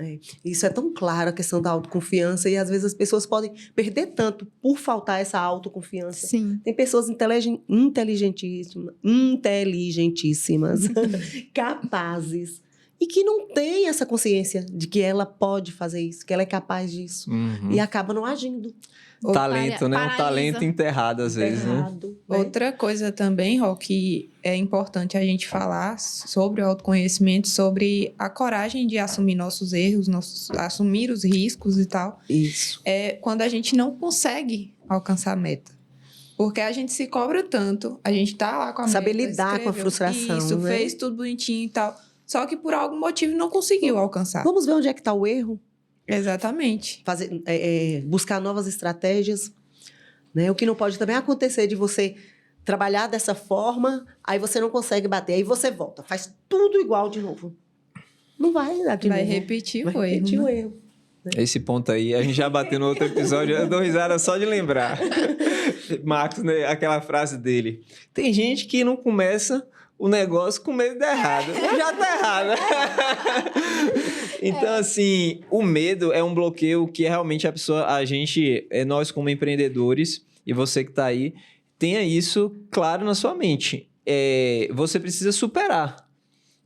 Isso é tão claro, a questão da autoconfiança, e às vezes as pessoas podem perder tanto por faltar essa autoconfiança. Sim. Tem pessoas inteligentíssimas, capazes, e que não têm essa consciência de que ela pode fazer isso, que ela é capaz disso, e acaba não agindo. Talento, né? Um talento enterrado, às vezes, né? Outra coisa também, Ró, que é importante a gente falar sobre o autoconhecimento, sobre a coragem de assumir nossos erros, assumir os riscos e tal. Isso. É quando a gente não consegue alcançar a meta. Porque a gente se cobra tanto, a gente tá lá com a meta. Saber lidar com a frustração, isso, né? fez tudo bonitinho e tal. Só que por algum motivo não conseguiu alcançar. Vamos ver onde é que está o erro? Exatamente. Buscar novas estratégias, né? O que não pode também acontecer de você trabalhar dessa forma, aí você não consegue bater, aí você volta, faz tudo igual de novo. Não vai dar de novo. Repetir vai repetir o erro. Né? Esse ponto aí, a gente já bateu no outro episódio, eu dou risada só de lembrar. Marcos, né, aquela frase dele. Tem gente que não começa o negócio com medo de errado. Já tá errado. Então, assim, o medo é um bloqueio que realmente nós como empreendedores, e você que tá aí, tenha isso claro na sua mente. você precisa superar.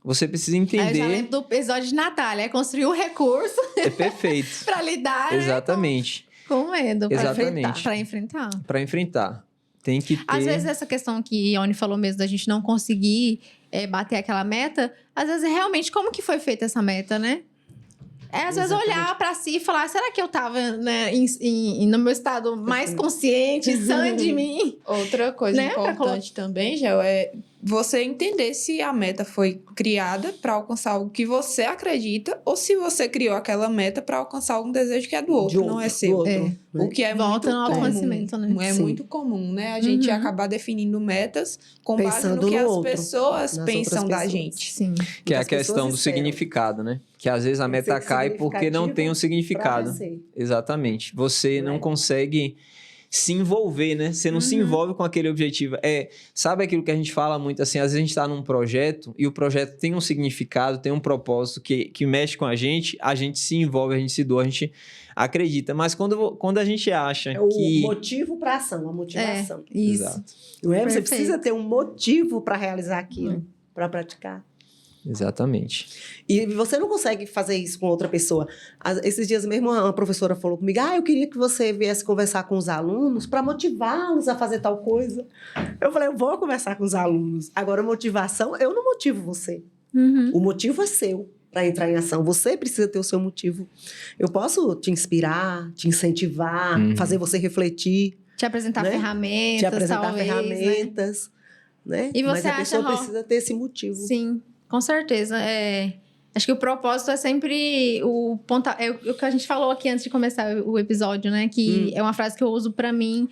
Você precisa Aí eu já entender... lembro do episódio de Natália, é construir um recurso É perfeito. pra lidar, né, Exatamente. com medo. Exatamente. Pra enfrentar. Para enfrentar. Tem que ter... Às vezes essa questão que a Ione falou mesmo, da gente não conseguir bater aquela meta, às vezes é realmente como que foi feita essa meta, né? Às vezes olhar pra si e falar, será que eu tava, né, no meu estado mais consciente, sã de mim? Outra coisa Né? importante também, Gel, é você entender se a meta foi criada para alcançar algo que você acredita ou se você criou aquela meta para alcançar algum desejo que é do outro, não é seu. O que é Volta muito no comum. autoconhecimento, né? É Sim. muito comum, né? A gente acabar definindo metas com base Pensando no que no as outro, pessoas nas pensam outras da pessoas. gente. Sim. Que é a As pessoas questão do esperam. significado, né? Que às vezes a Tem que meta ser cai porque não tem um significado. pra você. Exatamente. Você Não não é? consegue se envolver, né? Você não se envolve com aquele objetivo. Sabe aquilo que a gente fala muito assim? Às vezes a gente está num projeto e o projeto tem um significado, tem um propósito que mexe com a gente se envolve, a gente se doa, a gente acredita. Mas quando a gente acha É o que... motivo para ação, a motivação. Isso. Exato. Não é? Você Perfeito. precisa ter um motivo para realizar aquilo, para praticar. Exatamente. E você não consegue fazer isso com outra pessoa. Esses dias mesmo uma professora falou comigo, eu queria que você viesse conversar com os alunos para motivá-los a fazer tal coisa. Eu falei, eu vou conversar com os alunos. Agora, motivação, eu não motivo você. Uhum. O motivo é seu para entrar em ação. Você precisa ter o seu motivo. Eu posso te inspirar, te incentivar, fazer você refletir, Te apresentar Né? ferramentas, te apresentar talvez, né? ferramentas. Né? E você Mas a acha, pessoa Ró? precisa ter esse motivo. Sim, com certeza. Acho que o propósito é sempre o ponto. É o que a gente falou aqui antes de começar o episódio, né? Que é uma frase que eu uso pra mim,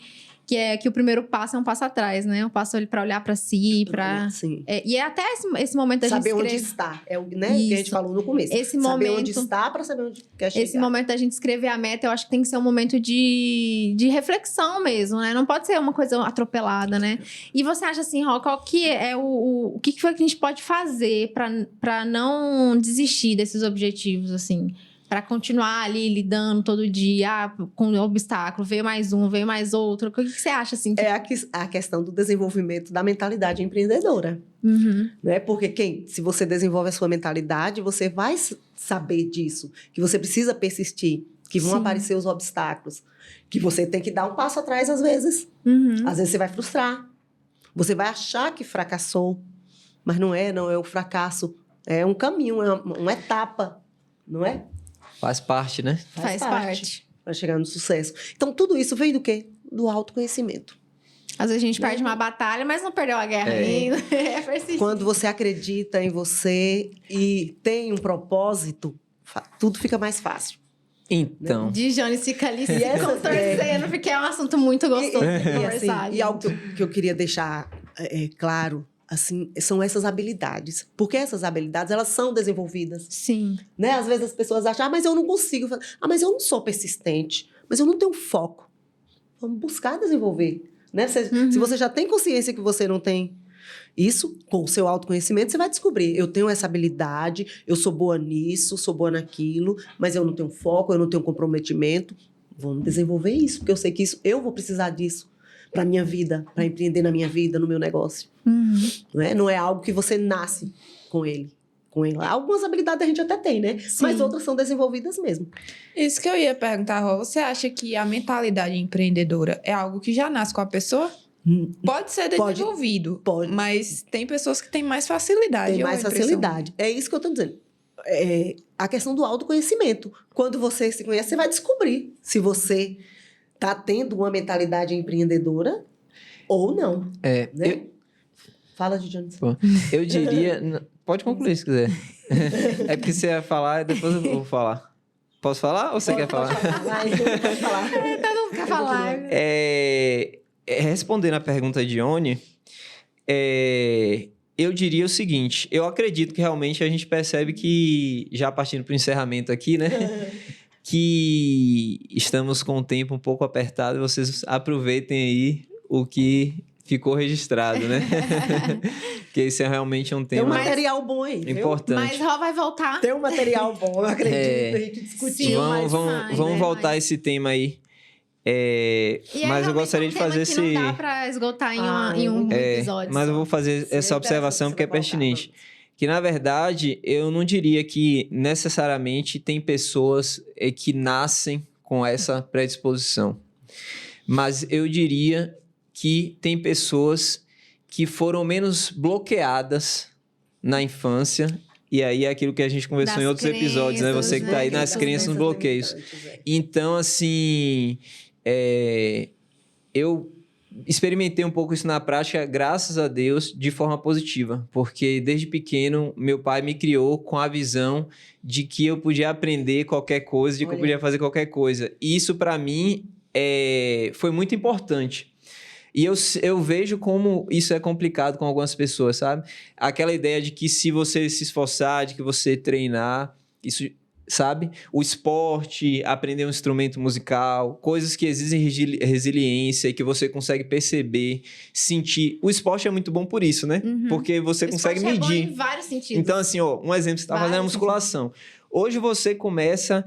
que é que o primeiro passo é um passo atrás, né? Um passo para olhar pra si, pra. Sim. E é até esse momento da Saber gente onde escrever. está. É o né, que a gente Isso. falou no começo. Esse saber momento- onde está para saber onde quer chegar. Esse momento da gente escrever a meta, eu acho que tem que ser um momento de reflexão mesmo, né? Não pode ser uma coisa atropelada, né? E você acha assim, Ró, qual que é o que foi que a gente pode fazer pra não desistir desses objetivos, assim? Pra continuar ali lidando todo dia com o obstáculo, veio mais um, veio mais outro. O que você acha, assim? É a questão do desenvolvimento da mentalidade empreendedora. Uhum. Né? Porque se você desenvolve a sua mentalidade, você vai saber disso. Que você precisa persistir. Que vão Sim. aparecer os obstáculos. Que você tem que dar um passo atrás às vezes. Uhum. Às vezes você vai frustrar. Você vai achar que fracassou. Mas não é o fracasso. É um caminho, é uma etapa. Não é? Faz parte, né? Faz parte. Para chegar no sucesso. Então, tudo isso vem do quê? Do autoconhecimento. Às vezes a gente perde uma batalha, mas não perdeu a guerra ainda. É persistir. Quando você acredita em você e tem um propósito, tudo fica mais fácil. Então, Jones fica ali se E essa- contorcendo, porque é um assunto muito gostoso de conversar. E algo que eu queria deixar claro, assim, são essas habilidades. Porque essas habilidades, elas são desenvolvidas. Sim. Né? Às vezes as pessoas acham, mas eu não consigo. Mas eu não sou persistente. Mas eu não tenho foco. Vamos buscar desenvolver. Né? Se você já tem consciência que você não tem isso, com o seu autoconhecimento, você vai descobrir. Eu tenho essa habilidade, eu sou boa nisso, sou boa naquilo, mas eu não tenho foco, eu não tenho comprometimento. Vamos desenvolver isso, porque eu sei que eu vou precisar disso para minha vida, para empreender na minha vida, no meu negócio. Uhum. Não é algo que você nasce com ele. Algumas habilidades a gente até tem, né? Sim. Mas outras são desenvolvidas mesmo. Isso que eu ia perguntar, Rô. Você acha que a mentalidade empreendedora é algo que já nasce com a pessoa? Pode ser Pode. desenvolvido. Pode. Mas tem pessoas que têm mais facilidade. Tem ou mais a impressão? facilidade. É isso que eu estou dizendo. A questão do autoconhecimento. Quando você se conhece, você vai descobrir se você está tendo uma mentalidade empreendedora ou não. Né? Fala, Jones. eu diria... Pode concluir se quiser. É porque você ia falar e depois eu vou falar. Posso falar ou você quer falar? Pode falar. Todo mundo quer falar. Respondendo a pergunta de Ione, eu diria o seguinte, eu acredito que realmente a gente percebe que, já partindo para o encerramento aqui, né, que estamos com o tempo um pouco apertado, vocês aproveitem aí o que ficou registrado, né? Porque esse é realmente um Tem um tema material bom aí. viu? importante. Mas Ró vai voltar. Tem um material bom, eu acredito. A gente discutiu. Sim, Vamos demais, voltar né? a esse tema aí. Mas eu gostaria de fazer esse... Não dá para esgotar em um episódio. Mas eu vou fazer essa observação porque é pertinente. Que, na verdade, eu não diria que necessariamente tem pessoas que nascem com essa predisposição. Mas eu diria que tem pessoas que foram menos bloqueadas na infância. E aí é aquilo que a gente conversou em outros episódios, né? Você que tá aí nas crenças, nos bloqueios. Então, assim, eu experimentei um pouco isso na prática, graças a Deus, de forma positiva. Porque desde pequeno, meu pai me criou com a visão de que eu podia aprender qualquer coisa, de que eu podia fazer qualquer coisa. E isso, para mim, foi muito importante. E eu vejo como isso é complicado com algumas pessoas, sabe? Aquela ideia de que se você se esforçar, de que você treinar, isso, sabe? O esporte, aprender um instrumento musical, coisas que exigem resiliência e que você consegue perceber, sentir. O esporte é muito bom por isso, né? Porque você consegue medir. É bom em vários sentidos. Então, assim, um exemplo, você está fazendo a musculação. Hoje você começa,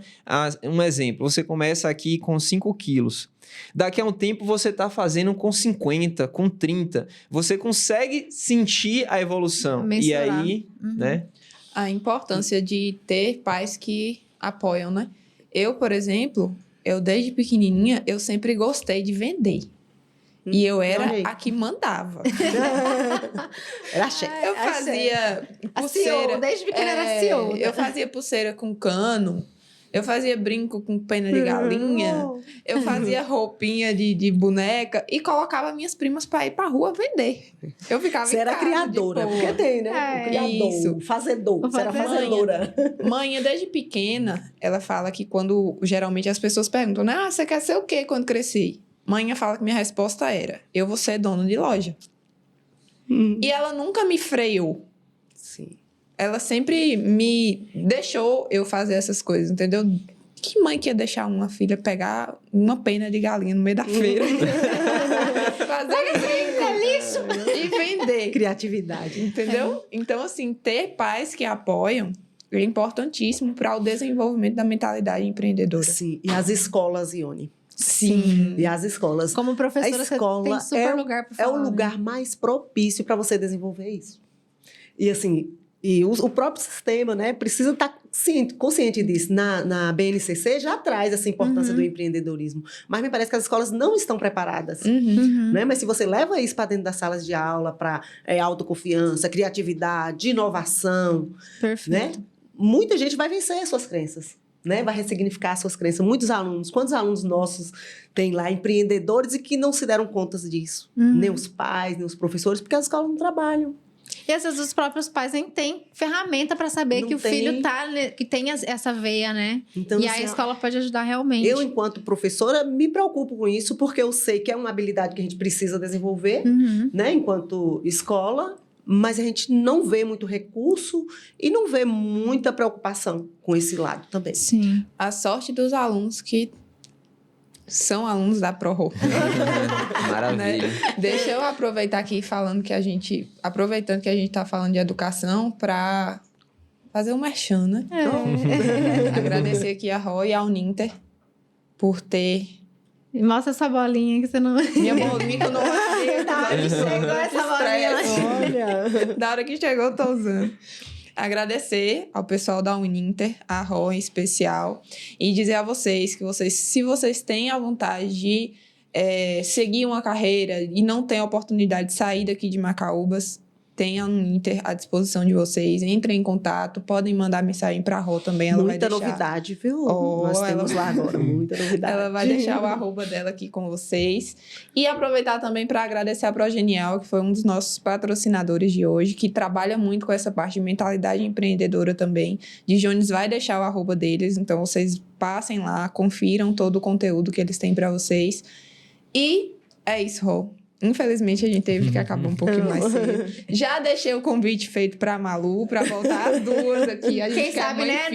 você começa aqui com 5 quilos. Daqui a um tempo você está fazendo com 50, com 30. Você consegue sentir a evolução. Mensurar. E aí, né? A importância de ter pais que apoiam, né? Eu, por exemplo, desde pequenininha, eu sempre gostei de vender. E eu era a que mandava. Era chefe. Eu fazia pulseira. CEO, desde pequena era CEO. Eu fazia pulseira com cano. Eu fazia brinco com pena de galinha. Eu fazia roupinha de boneca. E colocava minhas primas para ir pra rua vender. Eu ficava Você era criadora, porque tem, né? O criador, isso. o fazedor. Você era fazedora. Mãe, desde pequena, ela fala que quando geralmente as pessoas perguntam, né? Você quer ser o quê quando crescer? Mãe fala que minha resposta era, eu vou ser dona de loja. E ela nunca me freou. Sim. Ela sempre me deixou eu fazer essas coisas, entendeu? Que mãe que ia deixar uma filha pegar uma pena de galinha no meio da feira? Fazer isso e vender. Criatividade. Entendeu? Então, assim, ter pais que apoiam é importantíssimo para o desenvolvimento da mentalidade empreendedora. Sim. E as escolas, Ione? Sim. E as escolas. Como professora, a escola você tem super lugar para falar. É o lugar mais propício para você desenvolver isso. E assim, o próprio sistema, né, precisa estar consciente disso. Na BNCC já traz essa importância do empreendedorismo. Mas me parece que as escolas não estão preparadas. Né? Mas se você leva isso para dentro das salas de aula, para autoconfiança, criatividade, inovação, Perfeito. né? Muita gente vai vencer as suas crenças. Né? Vai ressignificar suas crenças. Muitos alunos, quantos alunos nossos tem lá empreendedores e que não se deram conta disso? Nem os pais, nem os professores, porque as escolas não trabalham. E às vezes os próprios pais nem têm ferramenta para saber que o filho que tem essa veia, né? Então, e assim, a escola pode ajudar realmente. Eu, enquanto professora, me preocupo com isso, porque eu sei que é uma habilidade que a gente precisa desenvolver, né? Enquanto escola. Mas a gente não vê muito recurso e não vê muita preocupação com esse lado também. Sim. A sorte dos alunos que são alunos da ProRo. Maravilha. Né? Deixa eu aproveitar aqui aproveitando que a gente está falando de educação para fazer um merchan, né? Agradecer aqui a Ró e ao Ninter por ter... Mostra essa bolinha que você não... Minha bolinha que eu não achei. Da hora que chegou essa bolinha. Olha! Da hora que chegou, eu tô usando. Agradecer ao pessoal da Uninter, a Ró em especial, e dizer a vocês que se vocês têm a vontade de seguir uma carreira e não têm a oportunidade de sair daqui de Macaúbas, tenha a Uninter à disposição de vocês. Entrem em contato, podem mandar mensagem para a Ró também. Ela Muita vai deixar... novidade, viu? Nós temos lá agora, muita novidade. Ela vai deixar o arroba dela aqui com vocês. E aproveitar também para agradecer a Progenial, que foi um dos nossos patrocinadores de hoje, que trabalha muito com essa parte de mentalidade empreendedora também. Jones vai deixar o arroba deles, então vocês passem lá, confiram todo o conteúdo que eles têm para vocês. E é isso, Rô. Infelizmente, a gente teve que acabar um pouquinho mais cedo. Já deixei o convite feito pra Malu, pra voltar as duas aqui. A gente Quem sabe, né?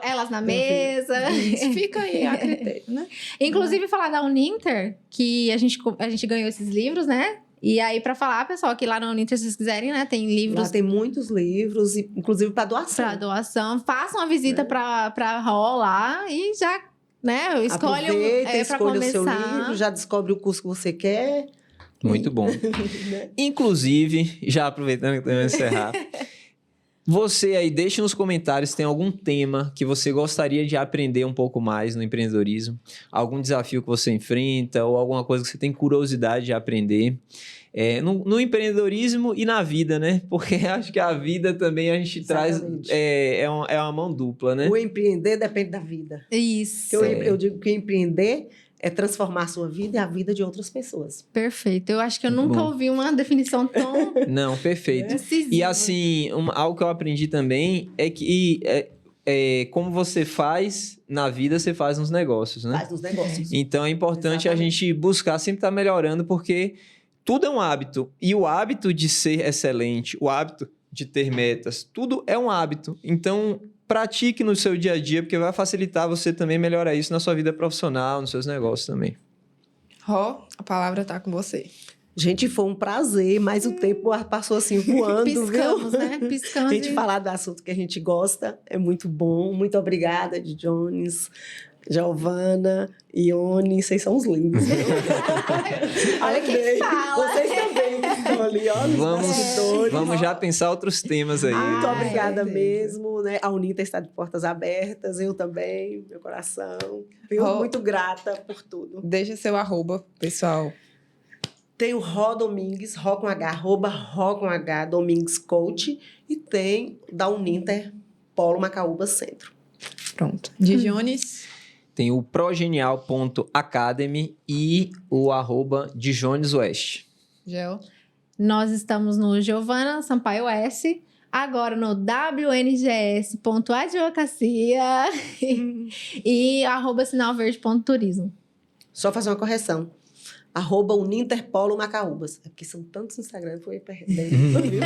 Elas na mesa. Isso, fica aí a critério, né? Inclusive, falar da Uninter, que a gente ganhou esses livros, né? E aí, para falar, pessoal, que lá na Uninter, se vocês quiserem, né? Tem livros... Lá tem muitos livros, inclusive para doação. Para doação. Façam uma visita para Ró lá e já... né? Escolhe Aproveita, para escolha o seu começar. livro, já descobre o curso que você quer. Muito bom. Né? Inclusive, já aproveitando que eu vou encerrar, você aí, deixe nos comentários se tem algum tema que você gostaria de aprender um pouco mais no empreendedorismo, algum desafio que você enfrenta ou alguma coisa que você tem curiosidade de aprender. No empreendedorismo e na vida, né? Porque acho que a vida também a gente Exatamente. traz... É uma mão dupla, né? O empreender depende da vida. Isso. Eu digo que empreender é transformar a sua vida e a vida de outras pessoas. Perfeito. Eu acho que eu Muito nunca bom. ouvi uma definição tão Não, perfeito. incisiva. E assim, algo que eu aprendi também é que como você faz na vida, você faz nos negócios, né? Faz nos negócios. Então é importante a Exatamente. gente buscar sempre estar melhorando, porque tudo é um hábito. E o hábito de ser excelente, o hábito de ter metas, tudo é um hábito. Então, pratique no seu dia a dia, porque vai facilitar você também melhorar isso na sua vida profissional, nos seus negócios também. Ró, a palavra tá com você. Gente, foi um prazer, mas o tempo passou assim voando, Piscamos, viu? né? Piscamos. A gente e- falar do assunto que a gente gosta é muito bom. Muito obrigada, de Jones, Giovana, Ione, vocês são os lindos. Olha quem Amei. fala. Vocês também que estão ali, ó, nos bastidores. Vamos já pensar outros temas aí. Muito Ai, obrigada certeza. mesmo, né? A Unita está de portas abertas, eu também, meu coração. Viu? Oh. Muito grata por tudo. Deixa seu arroba, pessoal. Tem o Ró Domingues, Ró com H, arroba Ró com H, Domingues Coach. E tem da Uninter, Polo Macaúba Centro. Pronto. De Jones. Tem o progenial.academy e o @DijonesWest. Gel. Nós estamos no Giovana Sampaio S, agora no wngS.advocacia e @sinalverde.turismo. Só fazer uma correção. @Uninterpolo Macaúbas. É porque são tantos Instagram que foi perdendo. viu?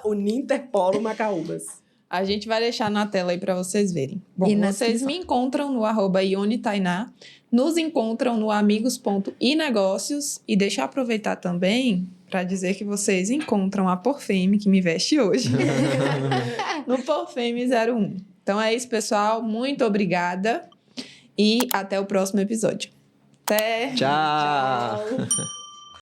@Uninterpolo Macaúbas. A gente vai deixar na tela aí para vocês verem. Bom, E na vocês descrição. me encontram no @IoneTainá, nos encontram no amigos.inegócios e deixa eu aproveitar também para dizer que vocês encontram a Porfame, que me veste hoje, no Porfame 01. Então é isso, pessoal. Muito obrigada e até o próximo episódio. Até! Tchau. Tchau.